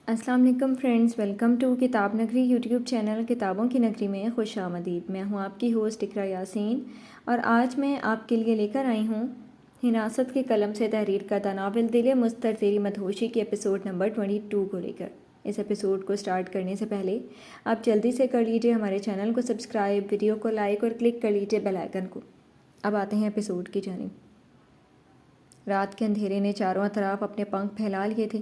السلام علیکم friends, welcome to کتاب نگری یوٹیوب چینل کتابوں کی نگری میں خوش آمدید۔ میں ہوں آپ کی ہوسٹ اقرا یاسین اور آج میں آپ کے لیے لے کر آئی ہوں حراست کے قلم سے تحریر کردہ ناول دل مضطر تیری مدہوشی کے ایپیسوڈ نمبر 22 کو لے کر۔ اس ایپیسوڈ کو سٹارٹ کرنے سے پہلے آپ جلدی سے کر لیجئے ہمارے چینل کو سبسکرائب، ویڈیو کو لائک اور کلک کر لیجئے بیل آئیکن کو۔ اب آتے ہیں ایپیسوڈ کی جانب۔ رات کے اندھیرے نے چاروں طرف اپنے پنکھ پھیلا لیے تھے۔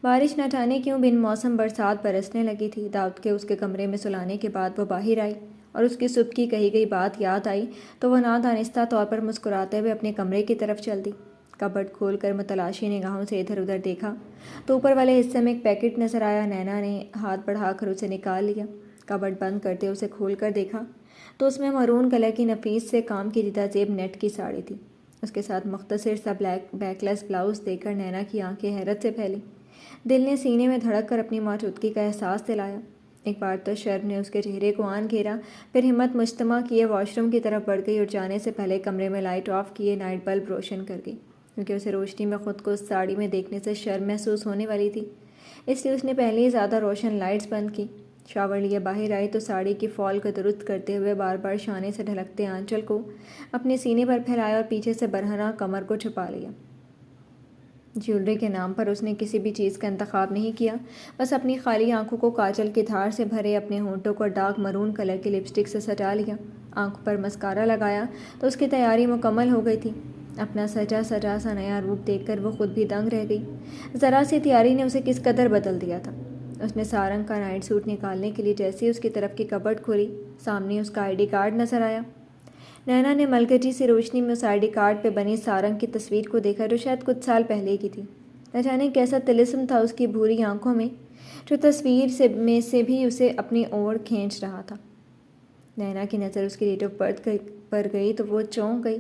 بارش نہ جانے کیوں بن موسم برسات برسنے لگی تھی۔ داؤد کے اس کے کمرے میں سلانے کے بعد وہ باہر آئی اور اس کی صبح کی کہی گئی بات یاد آئی تو وہ نادانستہ طور پر مسکراتے ہوئے اپنے کمرے کی طرف چل دی۔ کبرڈ کھول کر متلاشی نگاہوں سے ادھر ادھر دیکھا تو اوپر والے حصے میں ایک پیکٹ نظر آیا۔ نینا نے ہاتھ بڑھا کر اسے نکال لیا۔ کبرڈ بند کرتے اسے کھول کر دیکھا تو اس میں مرون کلر کی نفیس سے کام کی دیدہ زیب نیٹ کی ساڑی تھی، اس کے ساتھ مختصر سا بلیک بیک لیس بلاؤز دیکھ کر نینا کی آنکھیں حیرت سے پھیلی۔ دل نے سینے میں دھڑک کر اپنی موجودگی کا احساس دلایا۔ ایک بار تو شرم نے اس کے چہرے کو آن گھیرا، پھر ہمت مجتمع کیے واش روم کی طرف بڑھ گئی اور جانے سے پہلے کمرے میں لائٹ آف کیے نائٹ بلب روشن کر گئی، کیونکہ اسے روشنی میں خود کو اس ساڑی میں دیکھنے سے شرم محسوس ہونے والی تھی، اس لیے اس نے پہلے ہی زیادہ روشن لائٹس بند کی۔ شاور لیے باہر آئی تو ساڑی کی فال کو درست کرتے ہوئے بار بار شانے سے ڈھلکتے آنچل کو اپنے سینے پر پھیلایا اور پیچھے سے برہنہ کمر کو چھپا لیا۔ جیولری کے نام پر اس نے کسی بھی چیز کا انتخاب نہیں کیا، بس اپنی خالی آنکھوں کو کاجل کی دھار سے بھرے اپنے ہونٹوں کو ڈارک مرون کلر کی لپسٹک سے سجا لیا۔ آنکھوں پر مسکارا لگایا تو اس کی تیاری مکمل ہو گئی تھی۔ اپنا سجا سجا سا نیا روپ دیکھ کر وہ خود بھی دنگ رہ گئی۔ ذرا سی تیاری نے اسے کس قدر بدل دیا تھا۔ اس نے سارنگ کا نائٹ سوٹ نکالنے کے لیے جیسے ہی اس کی طرف کی کبرڈ کھولی، سامنے اس کا آئی ڈی کارڈ نظر آیا۔ نینا نے ملگجی سی روشنی میں اس آئی ڈی کارڈ پہ بنی سارنگ کی تصویر کو دیکھا جو شاید کچھ سال پہلے کی تھی۔ نہ جانے کیسا طلسم تھا اس کی بھوری آنکھوں میں جو تصویر میں سے بھی اسے اپنی اور کھینچ رہا تھا۔ نینا کی نظر اس کی ڈیٹ آف برتھ پر گئی تو وہ چونک گئی۔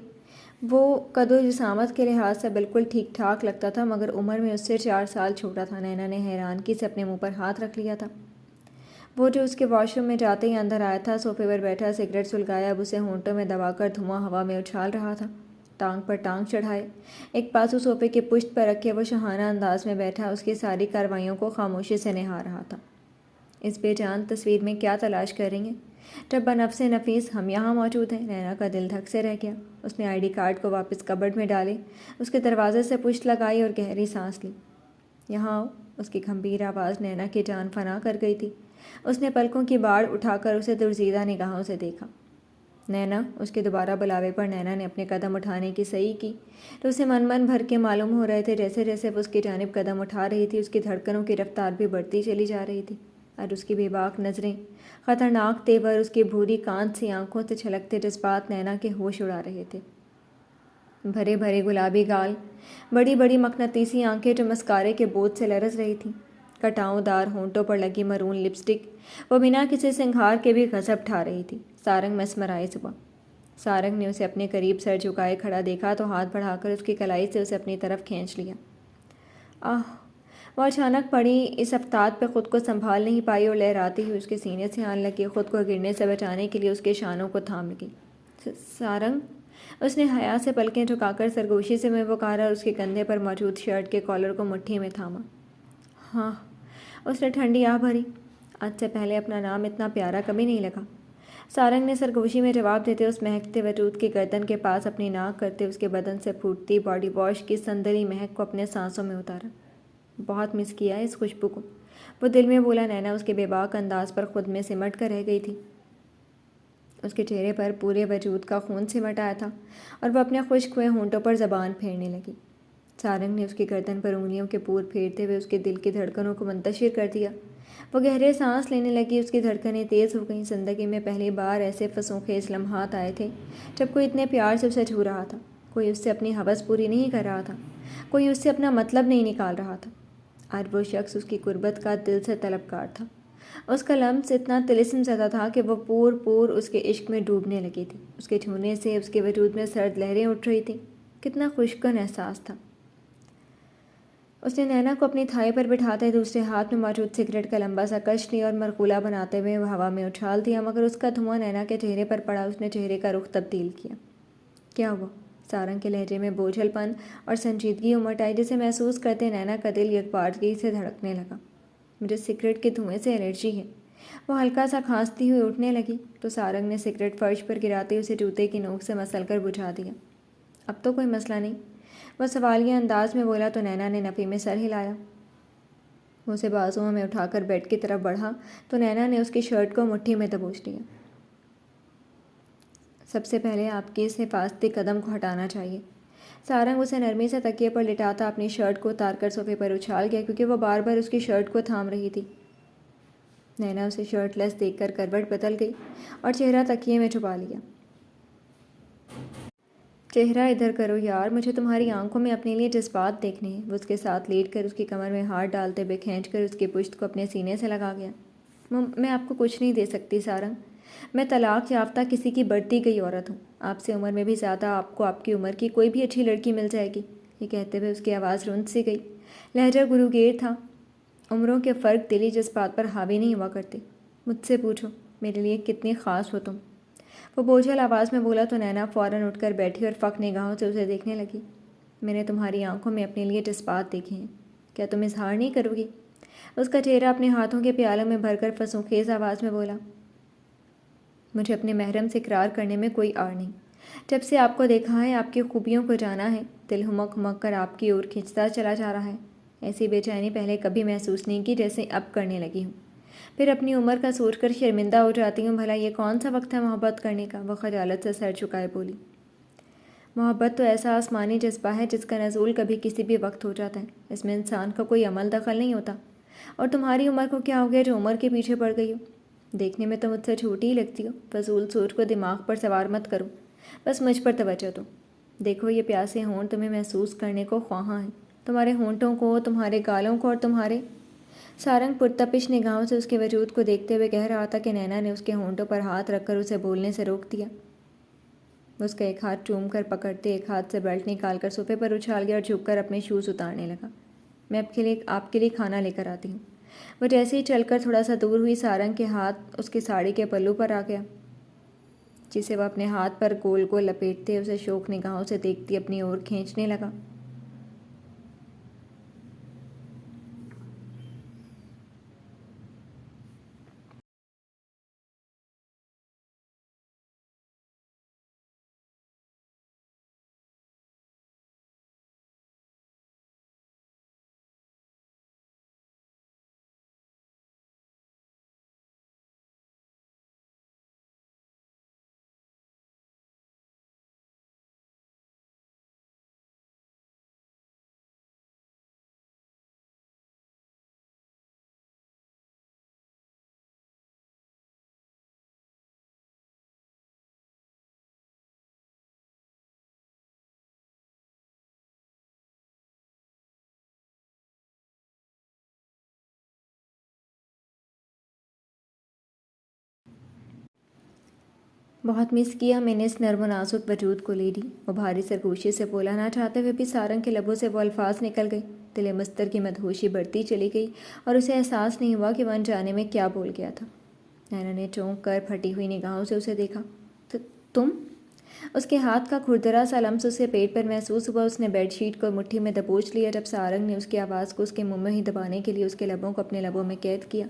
وہ قد و جسامت کے لحاظ سے بالکل ٹھیک ٹھاک لگتا تھا مگر عمر میں اس سے 4 سال چھوٹا تھا۔ نینا نے حیرانگی سے اپنے منہ پر ہاتھ رکھ لیا تھا۔ وہ جو اس کے واش روم میں جاتے ہی اندر آیا تھا، صوفے پر بیٹھا سگریٹ سلگایا اب اسے ہونٹوں میں دبا کر دھواں ہوا میں اچھال رہا تھا۔ ٹانگ پر ٹانگ چڑھائے ایک بازو صوفے کے پشت پر رکھے وہ شاہانہ انداز میں بیٹھا اس کی ساری کارروائیوں کو خاموشی سے نہار رہا تھا۔ اس بے جان تصویر میں کیا تلاش کر رہی ہیں؟ جب بنفس نفیس ہم یہاں موجود ہیں۔ نینا کا دل دھک سے رہ گیا۔ اس نے آئی ڈی کارڈ کو واپس کبرڈ میں ڈالے، اس کے دروازے سے پشت لگائی اور گہری سانس لی۔ یہاں آؤ، اس کی گھمبیر آواز نینا کی جان فنا کر گئی تھی۔ اس نے پلکوں کی باڑ اٹھا کر اسے درزیدہ نگاہوں سے دیکھا۔ نینا، اس کے دوبارہ بلاوے پر نینا نے اپنے قدم اٹھانے کی صحیح کی تو اسے من بھر کے معلوم ہو رہے تھے جیسے جیسے وہ اس کی جانب قدم اٹھا رہی تھی اس کی دھڑکنوں کی رفتار بھی بڑھتی چلی جا رہی تھی اور اس کی بے باک نظریں، خطرناک تیور، اس کی بھوری کانت سی آنکھوں سے چھلکتے جذبات نینا کے ہوش اڑا رہے تھے۔ بھرے بھرے گلابی گال، بڑی بڑی مقناطیسی آنکھیں جو مسکارے کے بوجھ سے لرز رہی تھیں، کٹاؤں دار ہونٹوں پر لگی مرون لپسٹک وہ بنا کسی سنگھار کے بھی غضب ڈھا رہی تھی۔ سارنگ مسمرائز ہوا۔ سارنگ نے اسے اپنے قریب سر جھکائے کھڑا دیکھا تو ہاتھ بڑھا کر اس کی کلائی سے اسے اپنی طرف کھینچ لیا۔ وہ اچانک پڑی اس افتاد پہ خود کو سنبھال نہیں پائی اور لہراتی ہوئی اس کے سینے سے آن لگی، خود کو گرنے سے بچانے کے لیے اس کے شانوں کو تھام لگی۔ سارنگ، اس نے حیا سے پلکیں جھکا کر سرگوشی سے میں پکارا اور اس کے کندھے پر موجود شرٹ کے کالر کو مٹھی میں تھاما۔ ہاں، اس نے ٹھنڈی آہ بھری۔ آج سے پہلے اپنا نام اتنا پیارا کبھی نہیں لگا۔ سارنگ نے سرگوشی میں جواب دیتے اس مہکتے وجود کی گردن کے پاس اپنی ناک کرتے اس کے بدن سے پھوٹتی باڈی واش کی سندری مہک کو اپنے سانسوں میں اتارا۔ بہت مس کیا ہے اس خوشبو کو، وہ دل میں بولا۔ نینا اس کے بے باک انداز پر خود میں سمٹ کر رہ گئی تھی۔ اس کے چہرے پر پورے وجود کا خون سمٹ آیا تھا اور وہ اپنے خشک ہوئے ہونٹوں پر زبان پھیرنے لگی۔ سارنگ نے اس کی گردن پر انگلیوں کے پور پھیرتے ہوئے اس کے دل کی دھڑکنوں کو منتشر کر دیا۔ وہ گہرے سانس لینے لگی، اس کی دھڑکنیں تیز ہو گئیں۔ زندگی میں پہلی بار ایسے فسوں خیز لمحات آئے تھے جب کوئی اتنے پیار سے اسے چھو رہا تھا، کوئی اس سے اپنی ہوس پوری نہیں کر رہا تھا، کوئی اس سے اپنا مطلب نہیں نکال رہا تھا، اور وہ شخص اس کی قربت کا دل سے طلبگار تھا۔ اس کا لمس اتنا طلسم زدہ تھا کہ وہ پور اس کے عشق میں ڈوبنے لگی تھی۔ اس کے چھونے سے اس کے وجود میں سرد لہریں اٹھ رہی تھیں۔ کتنا خوشگوار احساس تھا۔ اس نے نینا کو اپنی تھائی پر بٹھاتے دوسرے ہاتھ میں موجود سگریٹ کا لمبا سا کش لیا اور مرغولہ بناتے ہوئے وہ ہوا میں اچھال دیا، مگر اس کا دھواں نینا کے چہرے پر پڑا۔ اس نے چہرے کا رخ تبدیل کیا۔ کیا ہوا؟ سارنگ کے لہجے میں بوجھل پن اور سنجیدگی امٹ آئی جسے محسوس کرتے نینا کا دل یکبارگی سے دھڑکنے لگا۔ مجھے سگریٹ کے دھوئیں سے الرجی ہے۔ وہ ہلکا سا کھانستی ہوئی اٹھنے لگی تو سارنگ نے سگریٹ فرش پر گراتے اسے جوتے کی نوک سے مسل کر بجھا دیا۔ اب تو کوئی مسئلہ نہیں، وہ سوالیہ انداز میں بولا تو نینا نے نفی میں سر ہلایا۔ وہ اسے بازوؤں میں اٹھا کر بیڈ کی طرف بڑھا تو نینا نے اس کی شرٹ کو مٹھی میں دبوچ لیا۔ سب سے پہلے آپ کی اس حفاظتی قدم کو ہٹانا چاہیے۔ سارنگ اسے نرمی سے تکیے پر لٹاتا اپنی شرٹ کو اتار کر صوفے پر اچھال گیا کیونکہ وہ بار بار اس کی شرٹ کو تھام رہی تھی۔ نینا اسے شرٹ لیس دیکھ کر کروٹ بدل گئی اور چہرہ تکیے میں چھپا لیا۔ چہرہ ادھر کرو یار، مجھے تمہاری آنکھوں میں اپنے لیے جذبات دیکھنے ہیں۔ وہ اس کے ساتھ لیٹ کر اس کی کمر میں ہاتھ ڈالتے ہوئے کھینچ کر اس کی پشت کو اپنے سینے سے لگا گیا۔ میں آپ کو کچھ نہیں دے سکتی سارنگ، میں طلاق یافتہ کسی کی بڑھتی گئی عورت ہوں۔ آپ سے عمر میں بھی زیادہ آپ کو آپ کی عمر کی کوئی بھی اچھی لڑکی مل جائے گی۔ یہ کہتے ہوئے اس کی آواز رند سی گئی، لہجہ گروگیر تھا۔ عمروں کے فرق دلی جذبات پر حاوی نہیں ہوا کرتے۔ مجھ سے پوچھو میرے لیے کتنی خاص ہو تم۔ وہ بوجھل آواز میں بولا تو نینا فوراً اٹھ کر بیٹھی اور فق نگاہوں سے اسے دیکھنے لگی۔ میں نے تمہاری آنکھوں میں اپنے لیے جذبات دیکھے ہیں، کیا تم اظہار نہیں کرو گی؟ اس کا چہرہ اپنے ہاتھوں کے پیالوں میں بھر کر فسوں خیز آواز میں بولا، مجھے اپنے محرم سے اقرار کرنے میں کوئی آڑ نہیں۔ جب سے آپ کو دیکھا ہے، آپ کی خوبیوں کو جانا ہے، دل ہمک ہمک کر آپ کی اور کھنچتا چلا جا رہا ہے۔ ایسی بے چینی پہلے کبھی محسوس نہیں کی جیسے اب کرنے لگی ہوں۔ پھر اپنی عمر کا سوچ کر شرمندہ ہو جاتی ہوں، بھلا یہ کون سا وقت ہے محبت کرنے کا؟ وہ خجالت سے سر جھکائے بولی، محبت تو ایسا آسمانی جذبہ ہے جس کا نزول کبھی کسی بھی وقت ہو جاتا ہے، اس میں انسان کا کوئی عمل دخل نہیں ہوتا۔ اور تمہاری عمر کو کیا ہو گیا جو عمر کے پیچھے پڑ گئی ہو؟ دیکھنے میں تو مجھ سے چھوٹی ہی لگتی ہو۔ فضول سوچ کو دماغ پر سوار مت کرو، بس مجھ پر توجہ دو۔ دیکھو یہ پیاسے ہونٹ تمہیں محسوس کرنے کو خواہاں ہیں، تمہارے ہونٹوں کو، تمہارے گالوں کو اور تمہارے… سارنگ پرتپش نگاہوں سے اس کے وجود کو دیکھتے ہوئے کہہ رہا تھا کہ نینا نے اس کے ہونٹوں پر ہاتھ رکھ کر اسے بولنے سے روک دیا۔ وہ اس کا ایک ہاتھ چوم کر پکڑتے ایک ہاتھ سے بیلٹ نکال کر صوفے پر اچھال گیا اور جھک کر اپنے شوز اتارنے لگا۔ میں آپ کے لیے کھانا لے کر آتی ہوں۔ وہ جیسے ہی چل کر تھوڑا سا دور ہوئی، سارنگ کے ہاتھ اس کی ساڑی کے پلو پر آ گیا، جسے وہ اپنے ہاتھ پر گول گول لپیٹتے اسے شوق نگاہوں سے دیکھتی اپنی اور کھینچنے لگا۔ بہت مس کیا میں نے اس نرم و نازک وجود کو لیڈی، وہ بھاری سرگوشی سے بولا، نہ چاہتے ہوئے بھی سارنگ کے لبوں سے وہ الفاظ نکل گئے۔ دل مستر کی مدہوشی بڑھتی چلی گئی اور اسے احساس نہیں ہوا کہ وہ انجانے میں کیا بول گیا تھا۔ نینا نے چونک کر پھٹی ہوئی نگاہوں سے اسے دیکھا۔ تم؟ اس کے ہاتھ کا کھردرا سا لمس اسے پیٹ پر محسوس ہوا۔ اس نے بیڈ شیٹ کو مٹھی میں دبوچ لیا جب سارنگ نے اس کی آواز کو اس کے منہ میں ہی دبانے کے لیے اس کے لبوں کو اپنے لبوں میں قید کیا۔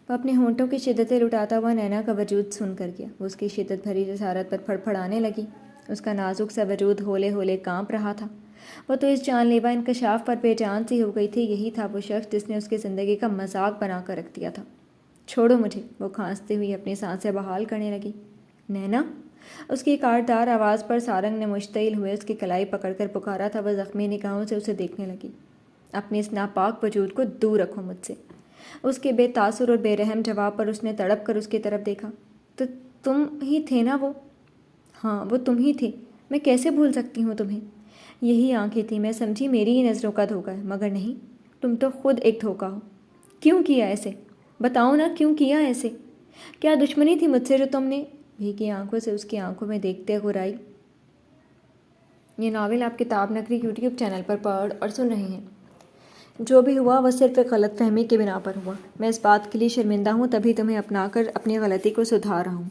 وہ اپنے ہونٹوں کی شدتیں لٹاتا ہوا نینا کا وجود سن کر گیا۔ وہ اس کی شدت بھری جسارت پر پھڑپھڑانے لگی۔ اس کا نازک سا وجود ہولے ہولے کانپ رہا تھا۔ وہ تو اس جان لیوا انکشاف پر بے جان سی ہو گئی تھی۔ یہی تھا وہ شخص جس نے اس کی زندگی کا مذاق بنا کر رکھ دیا تھا۔ چھوڑو مجھے، وہ کھانستی ہوئی اپنی سانسیں بحال کرنے لگی۔ نینا؟ اس کی کاٹدار آواز پر سارنگ نے مشتعل ہوئے اس کی کلائی پکڑ کر پکارا تھا۔ وہ زخمی نگاہوں سے اسے دیکھنے لگی۔ اپنے اس ناپاک وجود کو دور رکھو مجھ سے۔ اس کے بے تاثر اور بے رحم جواب پر اس نے تڑپ کر اس کی طرف دیکھا۔ تو تم ہی تھے نا وہ؟ ہاں وہ تم ہی تھے، میں کیسے بھول سکتی ہوں تمہیں؟ یہی آنکھیں تھیں، میں سمجھی میری ہی نظروں کا دھوکہ ہے، مگر نہیں، تم تو خود ایک دھوکہ ہو۔ کیوں کیا ایسے؟ بتاؤ نا، کیوں کیا ایسے؟ کیا دشمنی تھی مجھ سے جو تم نے؟ بھیگی آنکھوں سے اس کی آنکھوں میں دیکھتے غرائی۔ یہ ناول آپ کتاب نگری یوٹیوب چینل پر پڑھ اور سن رہے ہیں۔ جو بھی ہوا وہ صرف ایک غلط فہمی کی بنا پر ہوا۔ میں اس بات کے لیے شرمندہ ہوں، تبھی تمہیں اپنا کر اپنی غلطی کو سدھار رہا ہوں۔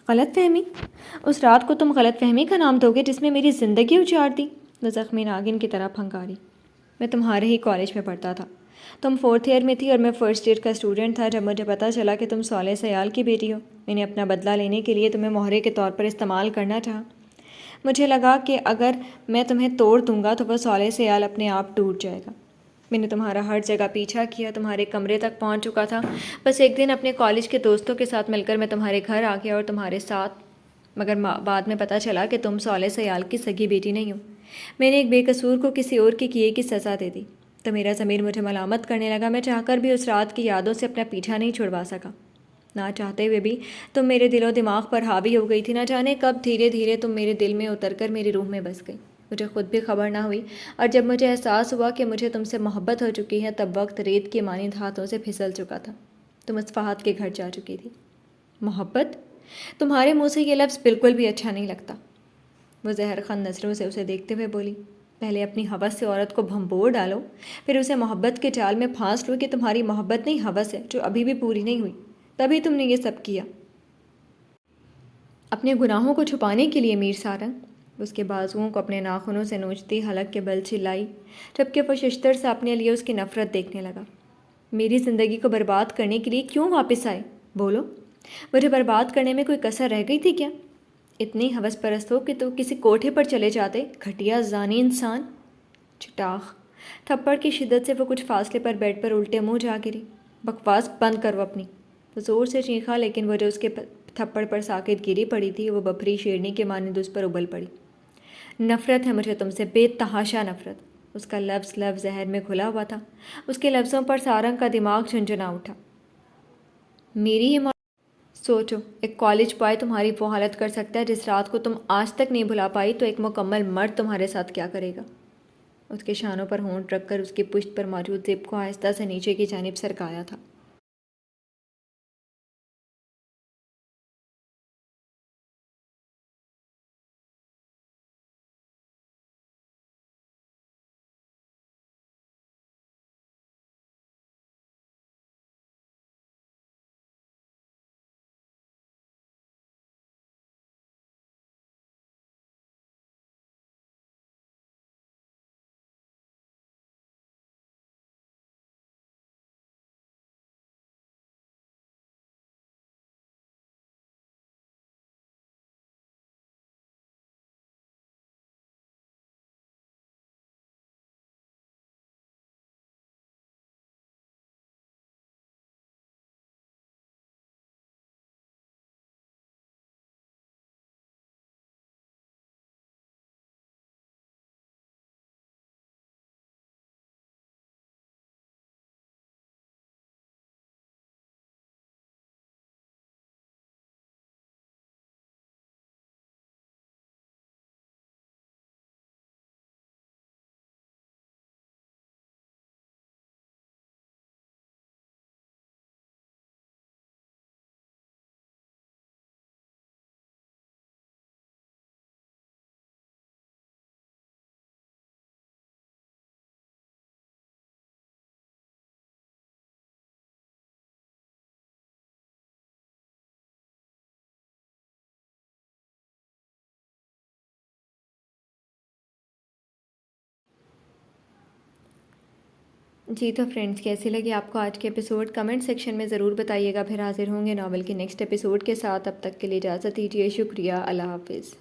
غلط فہمی؟ اس رات کو تم غلط فہمی کا نام دو گے جس میں میری زندگی اجاڑ دی؟ وہ زخمی ناگن کی طرح پھنکاری۔ میں تمہارے ہی کالج میں پڑھتا تھا، تم 4th ایئر میں تھی اور میں 1st ایئر کا اسٹوڈنٹ تھا جب مجھے پتہ چلا کہ تم صالح سیال کی بیٹی ہو۔ میں نے اپنا بدلہ لینے کے لیے تمہیں مہرے کے طور پر استعمال کرنا چاہا۔ مجھے لگا کہ اگر میں تمہیں توڑ دوں گا تو وہ صالح سیال اپنے آپ ٹوٹ جائے گا۔ میں نے تمہارا ہر جگہ پیچھا کیا، تمہارے کمرے تک پہنچ چکا تھا۔ بس ایک دن اپنے کالج کے دوستوں کے ساتھ مل کر میں تمہارے گھر آ گیا اور تمہارے ساتھ، مگر بعد میں پتہ چلا کہ تم صالح سیال کی سگی بیٹی نہیں ہو۔ میں نے ایک بے قصور کو کسی اور کے کیے کی سزا دے دی تو میرا ضمیر مجھے ملامت کرنے لگا۔ میں چاہ کر بھی اس رات کی یادوں سے اپنا پیچھا نہیں چھڑوا سکا۔ نہ چاہتے ہوئے بھی تم میرے دل و دماغ پر حاوی ہو گئی تھی۔ نہ جانے کب دھیرے دھیرے تم میرے دل میں اتر کر میری روح میں بس گئی۔ مجھے خود بھی خبر نہ ہوئی، اور جب مجھے احساس ہوا کہ مجھے تم سے محبت ہو چکی ہے تب وقت ریت کے مانند ہاتھوں سے پھسل چکا تھا۔ تم اس فہد کے گھر جا چکی تھی۔ محبت؟ تمہارے منہ سے یہ لفظ بالکل بھی اچھا نہیں لگتا۔ وہ زہر خند نظروں سے اسے دیکھتے ہوئے بولی، پہلے اپنی ہوس سے عورت کو بھنبور ڈالو، پھر اسے محبت کے جال میں پھانس لو کہ تمہاری محبت نہیں ہوس ہے جو ابھی بھی پوری نہیں ہوئی، تبھی تم نے یہ سب کیا اپنے گناہوں کو چھپانے کے لیے۔ میر سارنگ اس کے بازوؤں کو اپنے ناخنوں سے نوچتی حلق کے بل چلائی، جبکہ وہ ششتر سے اپنے لیے اس کی نفرت دیکھنے لگا۔ میری زندگی کو برباد کرنے کے لیے کیوں واپس آئے؟ بولو، مجھے برباد کرنے میں کوئی کسر رہ گئی تھی کیا؟ اتنی ہوس پرست ہو کہ تو کسی کوٹھے پر چلے جاتے، گھٹیا زانی انسان۔ چٹاخ تھپڑ کی شدت سے وہ کچھ فاصلے پر بیڈ پر الٹے منہ جا گری۔ بکواس بند کرو اپنی۔ وہ زور سے چیخا، لیکن وہ جو اس کے تھپڑ پر ساکت گری پڑی تھی وہ بپھری شیرنی کے مانند اس پر ابل پڑی۔ نفرت ہے مجھے تم سے، بے تحاشا نفرت۔ اس کا لفظ زہر میں گھلا ہوا تھا۔ اس کے لفظوں پر سارنگ کا دماغ جھنجھنا اٹھا۔ میری یہ سوچو، ایک کالج بوائے تمہاری وہ حالت کر سکتا ہے جس رات کو تم آج تک نہیں بھلا پائی، تو ایک مکمل مرد تمہارے ساتھ کیا کرے گا؟ اس کے شانوں پر ہونٹ رکھ کر اس کی پشت پر موجود زپ کو آہستہ سے نیچے کی جانب سرکایا تھا۔ جی تو فرینڈز، کیسی لگی آپ کو آج کے ایپیسوڈ؟ کمنٹ سیکشن میں ضرور بتائیے گا۔ پھر حاضر ہوں گے ناول کے نیکسٹ ایپیسوڈ کے ساتھ۔ اب تک کے لیے اجازت دیجیے۔ شکریہ، اللہ حافظ۔